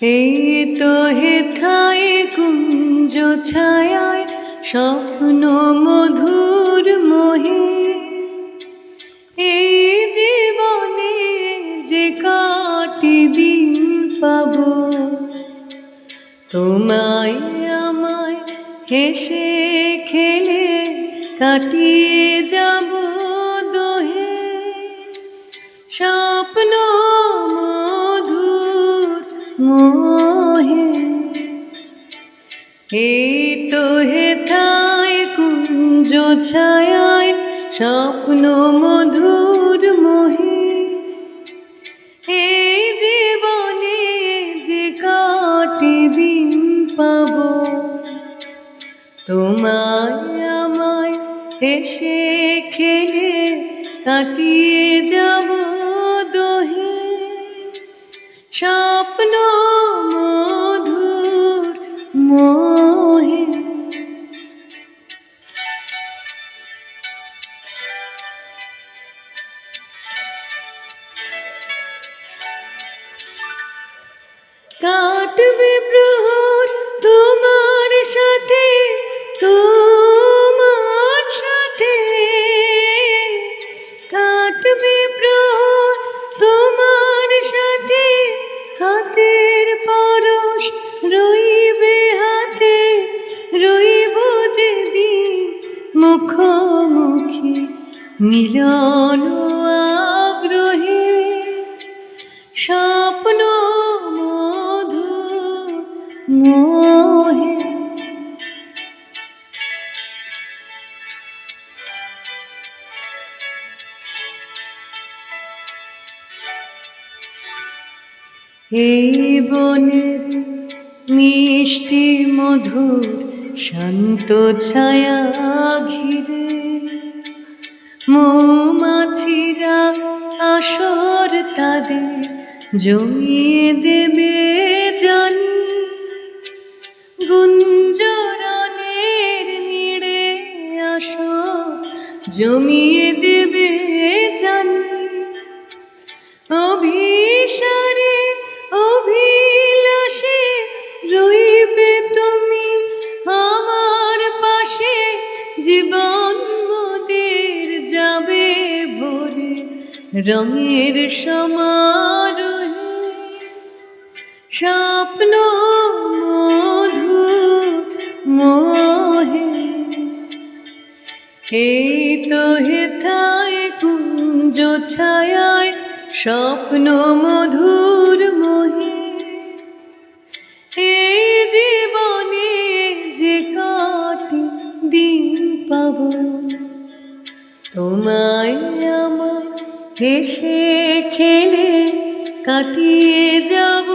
এই তো হেথায় কুঞ্জ ছায়ায় স্বপ্ন মধুর মোহে, এই জীবনে যে কাটি দিন পাব, তোমায় আমায় হেসে খেলে কাটিয়ে যাব দোহে। স্বপ্ন মধুর মোহে, এই তো হেথায় কুঞ্জ ছায়ায় স্বপ্ন মধুর মোহে, এই জীবনে যে কাটি দিন পাব, তোমায় আমায় হেসে খেলে কাটিয়ে যাব দোহে। স্বপ্ন মধুর মোহে। কাটবে প্রহর তোমার সাথে, তোমার সাথে কাটবে প্রহর তোমার সাথে, হাতের পরশ রইবে হাতে, রইব যেদিন মুখোমুখি মিলন আগ্রহে। স্বপ্ন মধুর মোহে, এই বনের মিষ্টি মধুর শান্ত ছায়া ঘিরে, মৌমাছিরা আসর তাদের জমিয়ে দেবে জানি, গুঞ্জরণের নিড়ে আসর জমিয়ে দেবে জানি। অভিসারে অভিলাষে রইবে তুমি আমার পাশে, জীবন মোদের যাবে ভরে রঙের সমারোহে। স্বপ্ন মধুর মোহে, এই তো হেথায় কুঞ্জ ছায়ায় স্বপ্ন মধুর মোহে, এই জীবনে যে কাটি দিন পাব, তোমায় আমায় হেসে খেলে কাটিয়ে যাব